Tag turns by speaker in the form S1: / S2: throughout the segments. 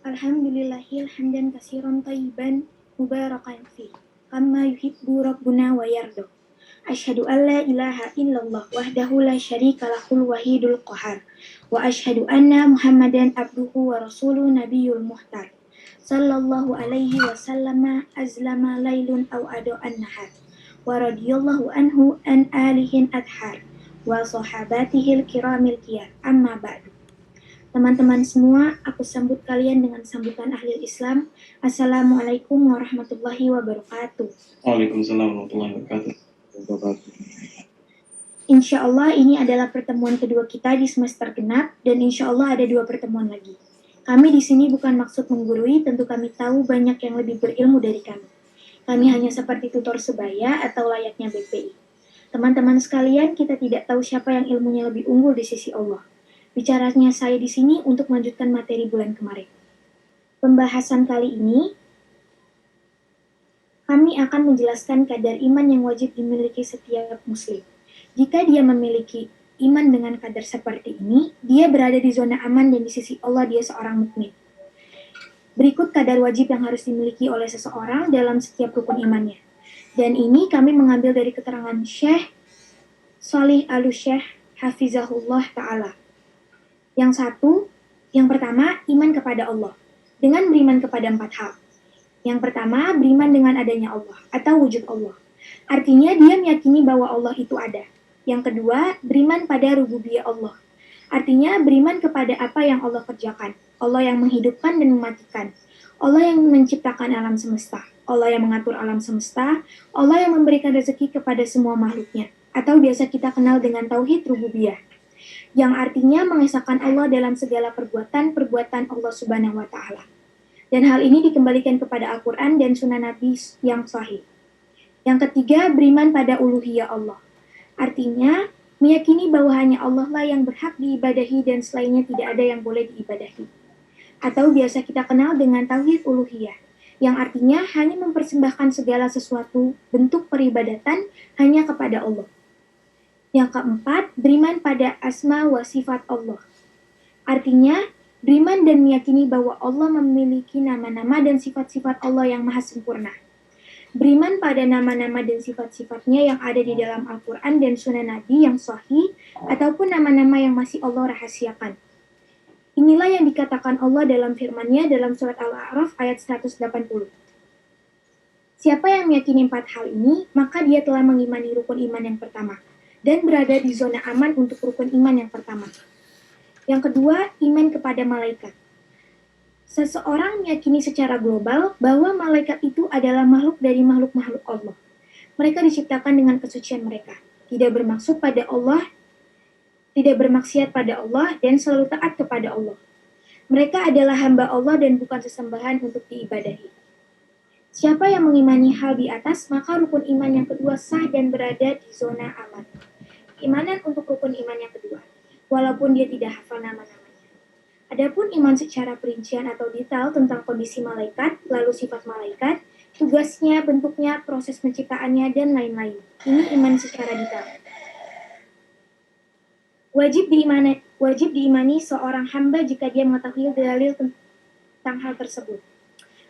S1: Alhamdulillahil hamdan katsiran thayyiban mubarakan fi kama yuhibbu rabbuna wa yarda. Asyhadu an la ilaha illallah wahdahu la syarika lahul wahidul qahar wa asyhadu anna Muhammadan abduhu wa rasuluhu nabiyul muhtar. Sallallahu alaihi wasallama azlama lailun aw ado an-nahar wa radhiyallahu anhu an alihin adhar wa sahabatihil kiramil qiyar amma ba'du. Teman-teman semua, aku sambut kalian dengan sambutan ahli Islam. Assalamualaikum warahmatullahi wabarakatuh.
S2: Waalaikumsalam warahmatullahi wabarakatuh.
S1: Insya Allah ini adalah pertemuan kedua kita di semester genap dan insya Allah ada 2 pertemuan lagi. Kami di sini bukan maksud menggurui, tentu kami tahu banyak yang lebih berilmu dari kami. Kami hanya seperti tutor sebaya atau layaknya BPI. Teman-teman sekalian, kita tidak tahu siapa yang ilmunya lebih unggul di sisi Allah. Bicaranya saya di sini untuk melanjutkan materi bulan kemarin. Pembahasan kali ini, kami akan menjelaskan kadar iman yang wajib dimiliki setiap muslim. Jika dia memiliki iman dengan kadar seperti ini, dia berada di zona aman dan di sisi Allah dia seorang mukmin. Berikut kadar wajib yang harus dimiliki oleh seseorang dalam setiap rukun imannya. Dan ini kami mengambil dari keterangan Syekh Shalih Al-Syekh Hafizahullah Ta'ala. Yang pertama, iman kepada Allah. Dengan beriman kepada 4 hal. Yang pertama, beriman dengan adanya Allah atau wujud Allah. Artinya dia meyakini bahwa Allah itu ada. Yang kedua, beriman pada rububiyah Allah. Artinya beriman kepada apa yang Allah kerjakan. Allah yang menghidupkan dan mematikan. Allah yang menciptakan alam semesta. Allah yang mengatur alam semesta. Allah yang memberikan rezeki kepada semua makhluknya. Atau biasa kita kenal dengan tauhid rububiyah, yang artinya mengesahkan Allah dalam segala perbuatan Allah Subhanahu wa Ta'ala. Dan hal ini dikembalikan kepada Al-Quran dan Sunnah Nabi yang sahih. Yang ketiga, beriman pada uluhiyah Allah. Artinya, meyakini bahwa hanya Allah lah yang berhak diibadahi dan selainnya tidak ada yang boleh diibadahi. Atau biasa kita kenal dengan tauhid uluhiyah, yang artinya hanya mempersembahkan segala sesuatu bentuk peribadatan hanya kepada Allah. Yang keempat, beriman pada asma wa sifat Allah. Artinya, beriman dan meyakini bahwa Allah memiliki nama-nama dan sifat-sifat Allah yang maha sempurna. Beriman pada nama-nama dan sifat-sifatnya yang ada di dalam Al-Quran dan Sunnah Nabi yang sahih, ataupun nama-nama yang masih Allah rahasiakan. Inilah yang dikatakan Allah dalam firman-Nya dalam surat Al-A'raf ayat 180. Siapa yang meyakini 4 hal ini, maka dia telah mengimani rukun iman yang pertama dan berada di zona aman untuk rukun iman yang pertama. Yang kedua, iman kepada malaikat. Seseorang meyakini secara global bahwa malaikat itu adalah makhluk dari makhluk-makhluk Allah. Mereka diciptakan dengan kesucian mereka, tidak bermaksud pada Allah, tidak bermaksiat pada Allah, dan selalu taat kepada Allah. Mereka adalah hamba Allah dan bukan sesembahan untuk diibadahi. Siapa yang mengimani hal di atas, maka rukun iman yang kedua sah dan berada di zona aman. Keimanan untuk rukun iman yang kedua, walaupun dia tidak hafal nama-namanya. Adapun iman secara perincian atau detail tentang kondisi malaikat, lalu sifat malaikat, tugasnya, bentuknya, proses penciptaannya, dan lain-lain. Ini iman secara detail. Wajib diimani seorang hamba jika dia mengetahui dalil tentang hal tersebut.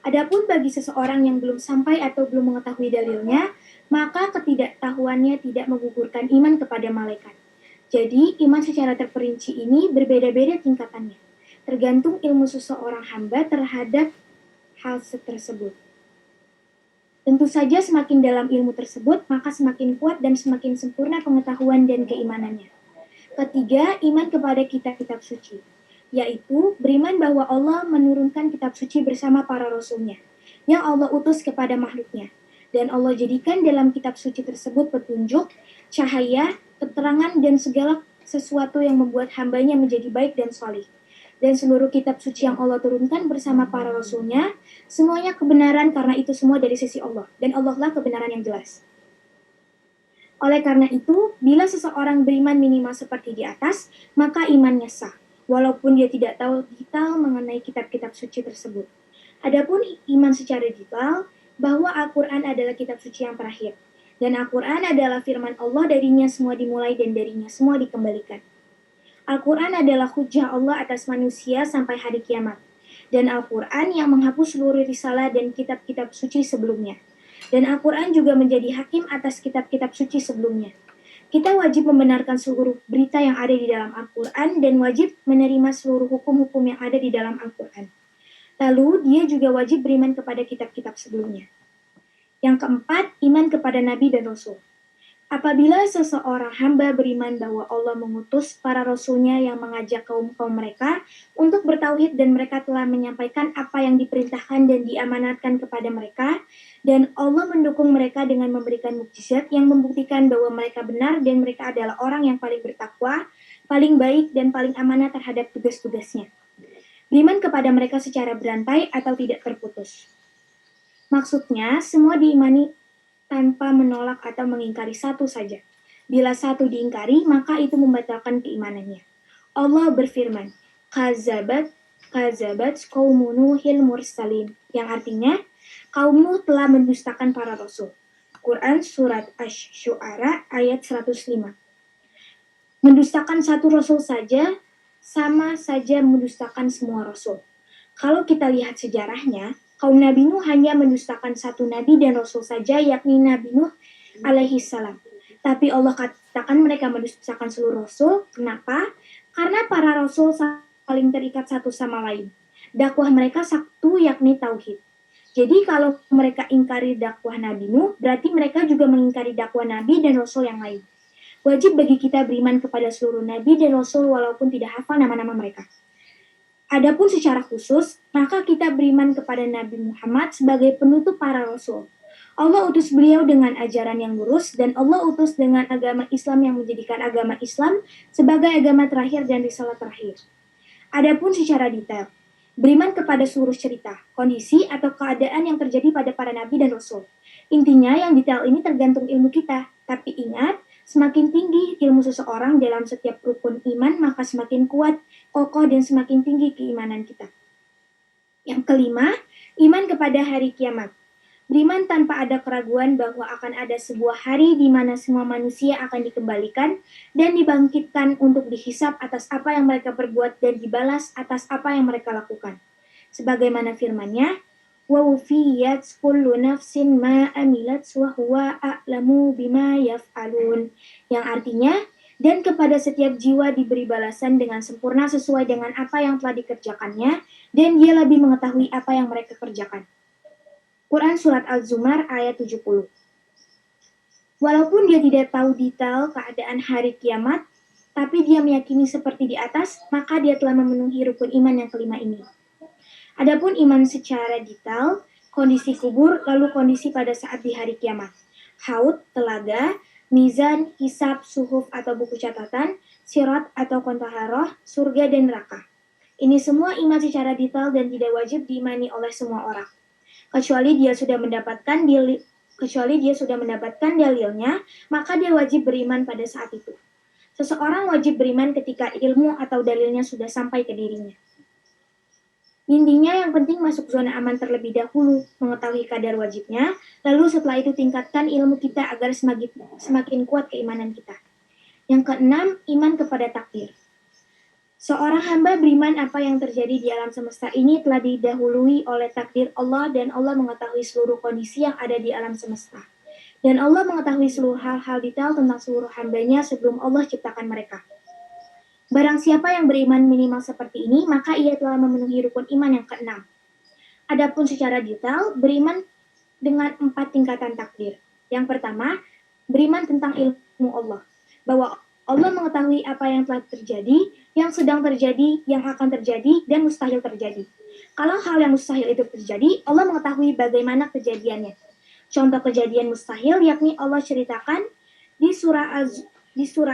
S1: Adapun bagi seseorang yang belum sampai atau belum mengetahui dalilnya, maka ketidaktahuannya tidak menggugurkan iman kepada malaikat. Jadi, iman secara terperinci ini berbeda-beda tingkatannya, tergantung ilmu seseorang hamba terhadap hal tersebut. Tentu saja semakin dalam ilmu tersebut, maka semakin kuat dan semakin sempurna pengetahuan dan keimanannya. Ketiga, iman kepada kitab-kitab suci, yaitu beriman bahwa Allah menurunkan kitab suci bersama para rasulnya, yang Allah utus kepada makhluknya. Dan Allah jadikan dalam kitab suci tersebut petunjuk, cahaya, keterangan, dan segala sesuatu yang membuat hambanya menjadi baik dan salih. Dan seluruh kitab suci yang Allah turunkan bersama para rasulnya, semuanya kebenaran karena itu semua dari sisi Allah. Dan Allah lah kebenaran yang jelas. Oleh karena itu, bila seseorang beriman minimal seperti di atas, maka imannya sah, walaupun dia tidak tahu detail mengenai kitab-kitab suci tersebut. Adapun iman secara detail, bahwa Al-Quran adalah kitab suci yang terakhir. Dan Al-Quran adalah firman Allah, darinya semua dimulai dan darinya semua dikembalikan. Al-Quran adalah hujjah Allah atas manusia sampai hari kiamat. dan Al-Quran yang menghapus seluruh risalah dan kitab-kitab suci sebelumnya. Dan Al-Quran juga menjadi hakim atas kitab-kitab suci sebelumnya. Kita wajib membenarkan seluruh berita yang ada di dalam Al-Quran dan wajib menerima seluruh hukum-hukum yang ada di dalam Al-Quran. Lalu dia juga wajib beriman kepada kitab-kitab sebelumnya. Yang keempat, iman kepada Nabi dan Rasul. Apabila seseorang hamba beriman bahwa Allah mengutus para rasulnya yang mengajak kaum-kaum mereka untuk bertauhid dan mereka telah menyampaikan apa yang diperintahkan dan diamanatkan kepada mereka, dan Allah mendukung mereka dengan memberikan mukjizat yang membuktikan bahwa mereka benar dan mereka adalah orang yang paling bertakwa, paling baik dan paling amanah terhadap tugas-tugasnya. Beriman kepada mereka secara berantai atau tidak terputus. Maksudnya, semua diimani tanpa menolak atau mengingkari satu saja. Bila satu diingkari, maka itu membatalkan keimanannya. Allah berfirman, Kazabat qaumu Nuhil mursalin, yang artinya, kaum Nuh telah mendustakan para rasul. Quran Surat Asy-Syu'ara ayat 105. Mendustakan satu rasul saja, sama saja mendustakan semua rasul. Kalau kita lihat sejarahnya, kaum Nabi Nuh hanya mendustakan satu nabi dan rasul saja, yakni Nabi Nuh alaihi salam. Tapi Allah katakan mereka mendustakan seluruh rasul. Kenapa? Karena para rasul saling terikat satu sama lain. Dakwah mereka satu, yakni tauhid. Jadi kalau mereka ingkari dakwah Nabi Nuh, berarti mereka juga mengingkari dakwah Nabi dan rasul yang lain. Wajib bagi kita beriman kepada seluruh nabi dan rasul walaupun tidak hafal nama-nama mereka. Adapun secara khusus, maka kita beriman kepada Nabi Muhammad sebagai penutup para rasul. Allah utus beliau dengan ajaran yang lurus dan Allah utus dengan agama Islam yang menjadikan agama Islam sebagai agama terakhir dan risalah terakhir. Adapun secara detail, beriman kepada seluruh cerita, kondisi atau keadaan yang terjadi pada para nabi dan rasul. Intinya yang detail ini tergantung ilmu kita, tapi ingat, semakin tinggi ilmu seseorang dalam setiap rukun iman, maka semakin kuat, kokoh, dan semakin tinggi keimanan kita. Yang kelima, iman kepada hari kiamat. Beriman tanpa ada keraguan bahwa akan ada sebuah hari di mana semua manusia akan dikembalikan dan dibangkitkan untuk dihisab atas apa yang mereka perbuat dan dibalas atas apa yang mereka lakukan. Sebagaimana firman-Nya, وَوُفِّيَتْ كُلُّ نَفْسٍ مَا عَمِلَتْ وَهُوَ أَعْلَمُ بِمَا يَفْعَلُونَ, yang artinya, dan kepada setiap jiwa diberi balasan dengan sempurna sesuai dengan apa yang telah dikerjakannya, dan dia lebih mengetahui apa yang mereka kerjakan. Quran Surat Al-Zumar ayat 70. Walaupun dia tidak tahu detail keadaan hari kiamat, tapi dia meyakini seperti di atas, maka dia telah memenuhi rukun iman yang kelima ini. Adapun iman secara detail, kondisi kubur, lalu kondisi pada saat di hari kiamat. Haud, telaga, mizan, hisab, suhuf atau buku catatan, sirat atau kontaharoh, surga dan neraka. Ini semua iman secara detail dan tidak wajib diimani oleh semua orang. Kecuali dia sudah mendapatkan dalilnya, maka dia wajib beriman pada saat itu. Seseorang wajib beriman ketika ilmu atau dalilnya sudah sampai ke dirinya. Intinya yang penting masuk zona aman terlebih dahulu, mengetahui kadar wajibnya, lalu setelah itu tingkatkan ilmu kita agar semakin kuat keimanan kita. Yang keenam, iman kepada takdir. Seorang hamba beriman apa yang terjadi di alam semesta ini telah didahului oleh takdir Allah dan Allah mengetahui seluruh kondisi yang ada di alam semesta. Dan Allah mengetahui seluruh hal-hal detail tentang seluruh hambanya sebelum Allah ciptakan mereka. Barang siapa yang beriman minimal seperti ini, maka ia telah memenuhi rukun iman yang keenam. Adapun secara detail, beriman dengan 4 tingkatan takdir. Yang pertama, beriman tentang ilmu Allah, bahwa Allah mengetahui apa yang telah terjadi, yang sedang terjadi, yang akan terjadi, dan mustahil terjadi. Kalau hal yang mustahil itu terjadi, Allah mengetahui bagaimana kejadiannya. Contoh kejadian mustahil yakni Allah ceritakan di surah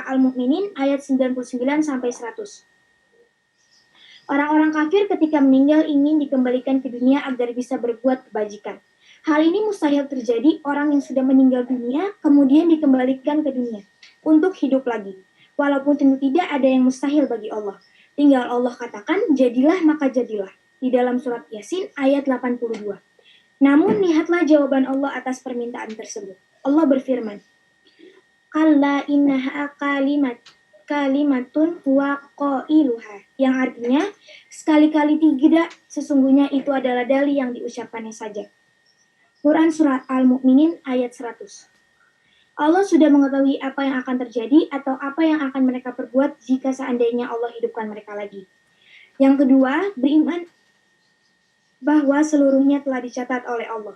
S1: Al-Mu'minin ayat 99-100. Orang-orang kafir ketika meninggal ingin dikembalikan ke dunia agar bisa berbuat kebajikan. Hal ini mustahil terjadi orang yang sudah meninggal dunia kemudian dikembalikan ke dunia untuk hidup lagi. Walaupun tentu tidak ada yang mustahil bagi Allah. Tinggal Allah katakan, jadilah maka jadilah. Di dalam surat Yasin ayat 82. Namun lihatlah jawaban Allah atas permintaan tersebut. Allah berfirman, Kalla innaha kalimat kalimatun huwa qailuha, yang artinya sekali-kali tidak, sesungguhnya itu adalah dalil yang diucapkannya saja. Quran Surat Al-Mu'minin ayat 100. Allah sudah mengetahui apa yang akan terjadi atau apa yang akan mereka perbuat jika seandainya Allah hidupkan mereka lagi. Yang kedua, beriman bahwa seluruhnya telah dicatat oleh Allah.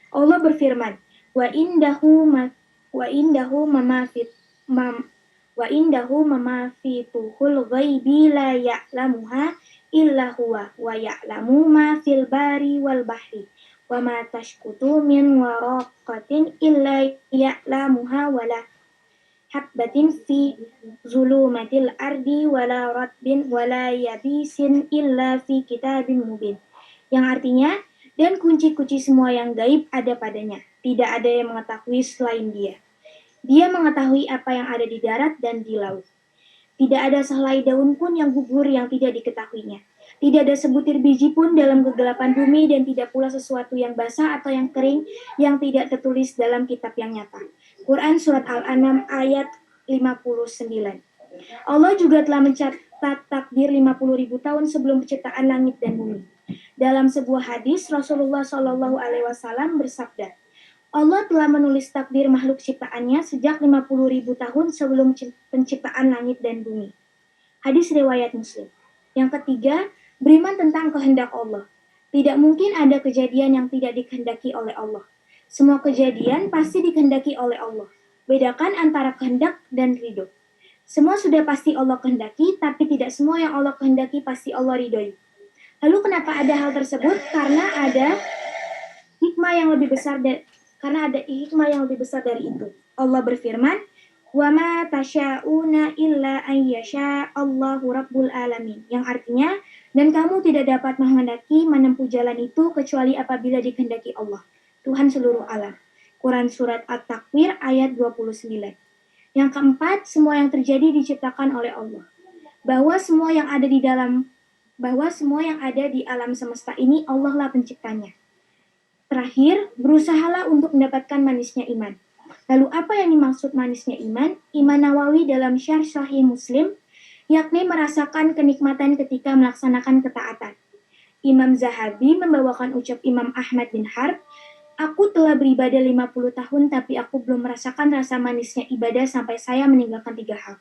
S1: Allah berfirman, wa indahu mamafituhul ghaibi la ya'lamuha illa huwa wa ya'lamu ma fil bari wal bahri wa ma tashkutu min waraqatin illa ya'lamuha wala habbatin fi zulumatil ardi wala ratbin wala yabisin illa fi kitabim mubin, yang artinya, dan kunci-kunci semua yang gaib ada padanya. Tidak ada yang mengetahui selain dia. Dia mengetahui apa yang ada di darat dan di laut. Tidak ada sehelai daun pun yang gugur yang tidak diketahuinya. Tidak ada sebutir biji pun dalam kegelapan bumi dan tidak pula sesuatu yang basah atau yang kering yang tidak tertulis dalam kitab yang nyata. Quran Surat Al-An'am ayat 59. Allah juga telah mencatat takdir 50.000 tahun sebelum penciptaan langit dan bumi. Dalam sebuah hadis, Rasulullah Shallallahu Alaihi Wasallam bersabda, Allah telah menulis takdir makhluk ciptaannya sejak 50.000 tahun sebelum penciptaan langit dan bumi. Hadis riwayat Muslim. Yang ketiga, beriman tentang kehendak Allah. Tidak mungkin ada kejadian yang tidak dikehendaki oleh Allah. Semua kejadian pasti dikehendaki oleh Allah. Bedakan antara kehendak dan ridho. Semua sudah pasti Allah kehendaki, tapi tidak semua yang Allah kehendaki pasti Allah ridhoi. Lalu kenapa ada hal tersebut? Karena ada hikmah yang lebih besar dari itu. Allah berfirman, "Wa ma tasya'una illa an yasha Allahu rabbul alamin." Yang artinya, dan kamu tidak dapat menghendaki menempuh jalan itu kecuali apabila dikehendaki Allah, Tuhan seluruh alam. Quran Surat At-Takwir ayat 29. Yang keempat, semua yang terjadi diciptakan oleh Allah. Bahwa semua yang ada di alam semesta ini Allah lah penciptanya. Terakhir, berusahalah untuk mendapatkan manisnya iman. Lalu apa yang dimaksud manisnya iman? Imam Nawawi dalam Syarh Sahih Muslim, yakni merasakan kenikmatan ketika melaksanakan ketaatan. Imam Zahabi membawakan ucap Imam Ahmad bin Harb, aku telah beribadah 50 tahun tapi aku belum merasakan rasa manisnya ibadah sampai saya meninggalkan 3 hal.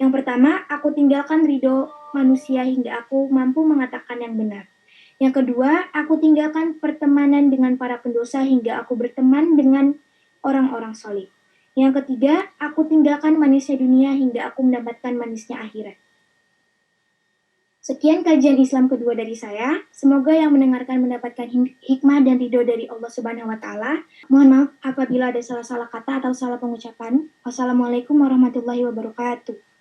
S1: Yang pertama, aku tinggalkan ridho manusia hingga aku mampu mengatakan yang benar. Yang kedua, aku tinggalkan pertemanan dengan para pendosa hingga aku berteman dengan orang-orang soleh. Yang ketiga, aku tinggalkan manisnya dunia hingga aku mendapatkan manisnya akhirat. Sekian kajian Islam kedua dari saya. Semoga yang mendengarkan mendapatkan hikmah dan ridho dari Allah Subhanahu wa Ta'ala. Mohon maaf apabila ada salah-salah kata atau salah pengucapan. Wassalamualaikum warahmatullahi wabarakatuh.